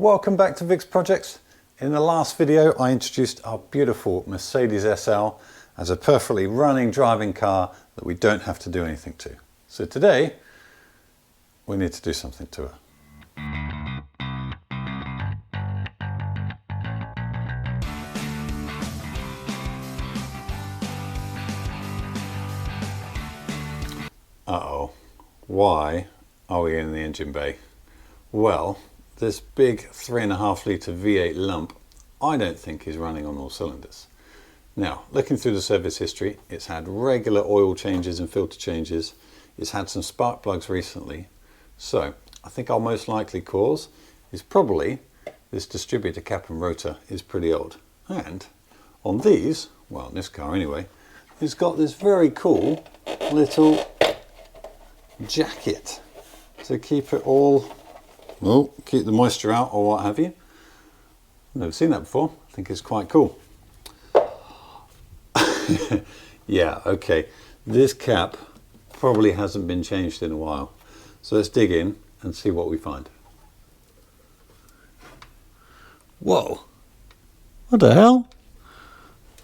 Welcome back to Vic's Projects. In the last video I introduced our beautiful Mercedes SL as a perfectly running driving car that we don't have to do anything to. So today we need to do something to her. Uh-oh, why are we in the engine bay? Well, this big 3.5 litre V8 lump I don't think is running on all cylinders. Now, looking through the service history, it's had regular oil changes and filter changes. It's had some spark plugs recently. So I think our most likely cause is probably this distributor cap and rotor is pretty old. And on these, well, in this car anyway, it's got this very cool little jacket to keep it all, well, keep the moisture out or what have you. Never seen that before. I think it's quite cool. Yeah, okay. This cap probably hasn't been changed in a while. So let's dig in and see what we find. Whoa. What the hell?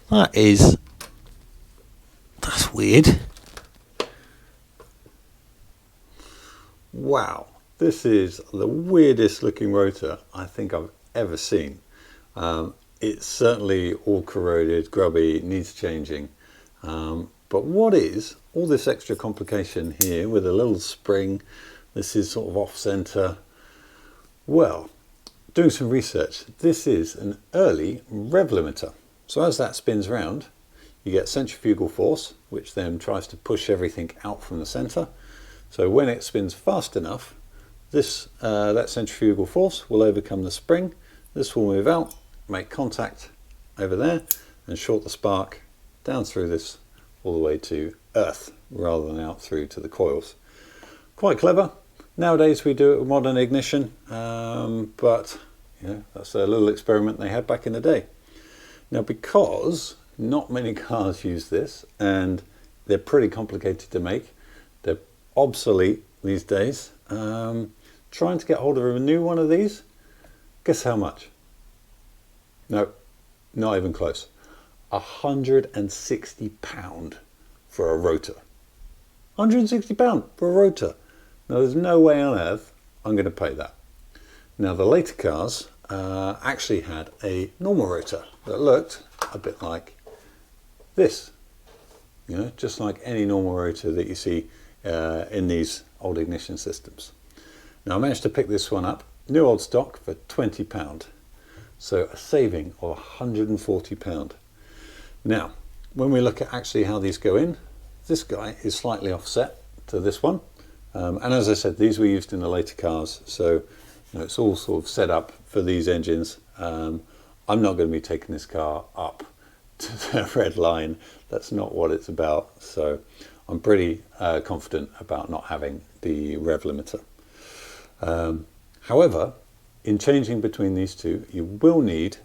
That's weird. Wow. This is the weirdest looking rotor I think I've ever seen. It's certainly all corroded, grubby, needs changing. But what is all this extra complication here with a little spring? This is sort of off center. Well, doing some research, this is an early rev limiter. So as that spins around, you get centrifugal force, which then tries to push everything out from the center. So when it spins fast enough, that centrifugal force will overcome the spring. This will move out, make contact over there, and short the spark down through this all the way to earth rather than out through to the coils. Quite clever. Nowadays we do it with modern ignition, but you know, that's a little experiment they had back in the day. Now, because not many cars use this and they're pretty complicated to make, they're obsolete these days. Trying to get hold of a new one of these, guess how much? No, not even close. £160 for a rotor. £160 for a rotor. Now there's no way on earth I'm going to pay that. Now the later cars actually had a normal rotor that looked a bit like this. You know, just like any normal rotor that you see in these old ignition systems. Now I managed to pick this one up, new old stock, for £20. So a saving of £140. Now, when we look at actually how these go in, this guy is slightly offset to this one. And as I said, these were used in the later cars. So you know, it's all sort of set up for these engines. I'm not going to be taking this car up to the red line. That's not what it's about. So I'm pretty confident about not having the rev limiter. However, in changing between these two, you will need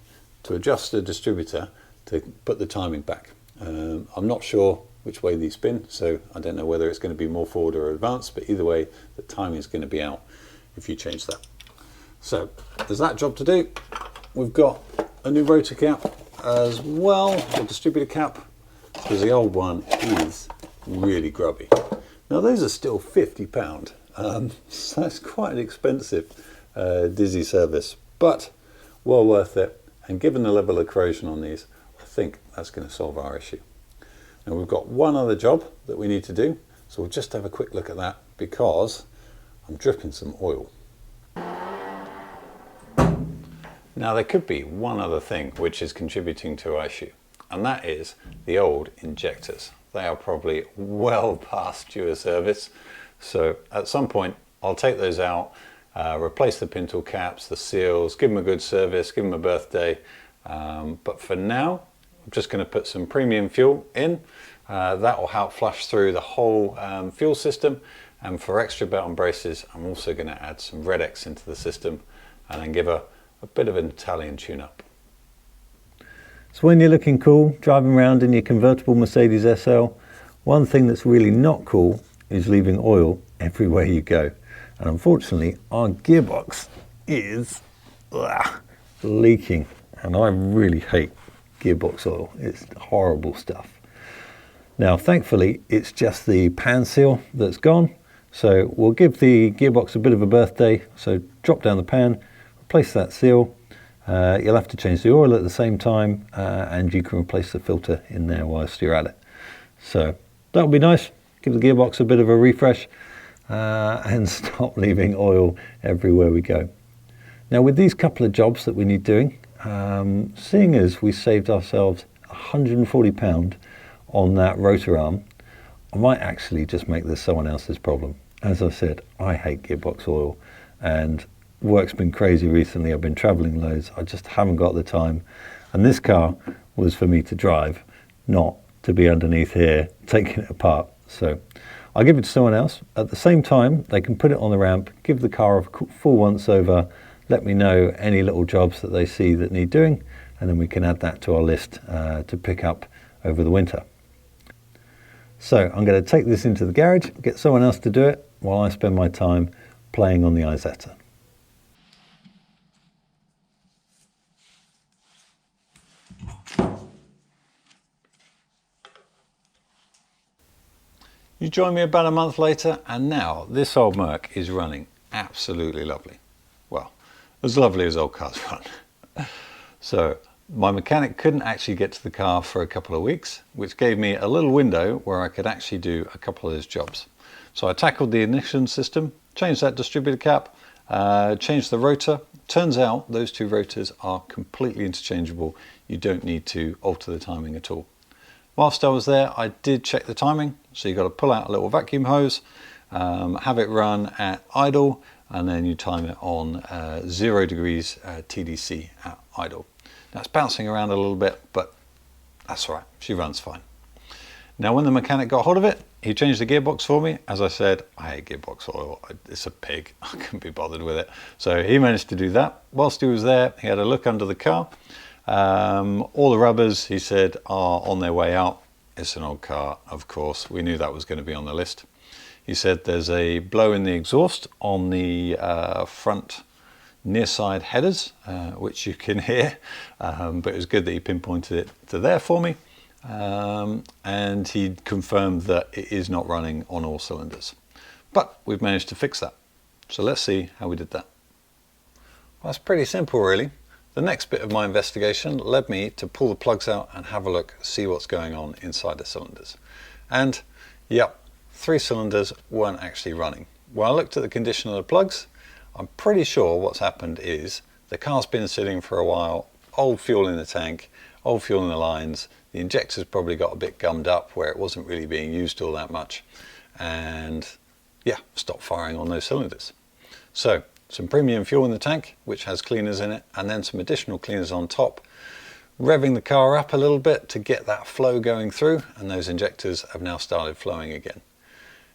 to adjust the distributor to put the timing back. I'm not sure which way these spin, so I don't know whether it's going to be more forward or advanced, but either way, the timing is going to be out if you change that. So there's that job to do. We've got a new rotor cap as well, a distributor cap, because the old one is really grubby. Now those are still £50. So that's quite an expensive dizzy service, but well worth it. And given the level of corrosion on these, I think that's going to solve our issue. Now we've got one other job that we need to do, so we'll just have a quick look at that because I'm dripping some oil. Now there could be one other thing which is contributing to our issue, and that is the old injectors. They are probably well past due a service. So at some point I'll take those out, replace the pintle caps, the seals, give them a good service, give them a birthday. But for now, I'm just going to put some premium fuel in. That will help flush through the whole fuel system. And for extra belt and braces, I'm also going to add some Red X into the system and then give a bit of an Italian tune-up. So when you're looking cool, driving around in your convertible Mercedes SL, one thing that's really not cool is leaving oil everywhere you go. And unfortunately, our gearbox is leaking, and I really hate gearbox oil. It's horrible stuff. Now thankfully it's just the pan seal that's gone, so we'll give the gearbox a bit of a birthday. So drop down the pan, replace that seal. You'll have to change the oil at the same time, and you can replace the filter in there whilst you're at it. So that'll be nice, give the gearbox a bit of a refresh, and stop leaving oil everywhere we go. Now with these couple of jobs that we need doing, seeing as we saved ourselves £140 on that rotor arm, I might actually just make this someone else's problem. As I said, I hate gearbox oil, and work's been crazy recently. I've been traveling loads. I just haven't got the time. And this car was for me to drive, not to be underneath here taking it apart. So I'll give it to someone else. At the same time, they can put it on the ramp, give the car a full once over, let me know any little jobs that they see that need doing, and then we can add that to our list to pick up over the winter. So I'm going to take this into the garage, get someone else to do it while I spend my time playing on the Isetta. You join me about a month later, and now this old Merc is running absolutely lovely. Well, as lovely as old cars run. So my mechanic couldn't actually get to the car for a couple of weeks, which gave me a little window where I could actually do a couple of his jobs. So I tackled the ignition system, changed that distributor cap, changed the rotor. Turns out those two rotors are completely interchangeable. You don't need to alter the timing at all. Whilst I was there, I did check the timing. So you've got to pull out a little vacuum hose, have it run at idle, and then you time it on 0 degrees TDC at idle. Now it's bouncing around a little bit, but that's all right. She runs fine. Now when the mechanic got hold of it, he changed the gearbox for me. As I said, I hate gearbox oil. It's a pig. I couldn't be bothered with it. So he managed to do that. Whilst he was there, he had a look under the car. All the rubbers, he said, are on their way out. It's an old car, of course. We knew that was going to be on the list. He said there's a blow in the exhaust on the front near side headers, which you can hear, but it was good that he pinpointed it to there for me. And he confirmed that it is not running on all cylinders. But we've managed to fix that. So let's see how we did that. Well, that's pretty simple, really. The next bit of my investigation led me to pull the plugs out and have a look, see what's going on inside the cylinders. And yep, 3 cylinders weren't actually running. When I looked at the condition of the plugs, I'm pretty sure what's happened is the car's been sitting for a while, old fuel in the tank, old fuel in the lines, the injector's probably got a bit gummed up where it wasn't really being used all that much, and yeah, stopped firing on those cylinders. So some premium fuel in the tank, which has cleaners in it, and then some additional cleaners on top, revving the car up a little bit to get that flow going through, and those injectors have now started flowing again.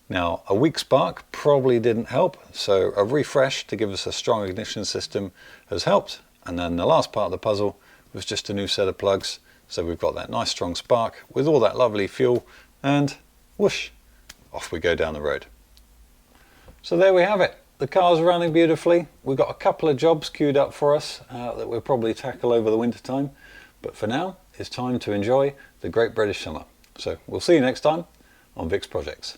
Now, a weak spark probably didn't help, so a refresh to give us a strong ignition system has helped, and then the last part of the puzzle was just a new set of plugs, so we've got that nice strong spark with all that lovely fuel, and whoosh, off we go down the road. So there we have it. The car's running beautifully. We've got a couple of jobs queued up for us that we'll probably tackle over the winter time, but for now it's time to enjoy the Great British Summer. So we'll see you next time on Vic's Projects.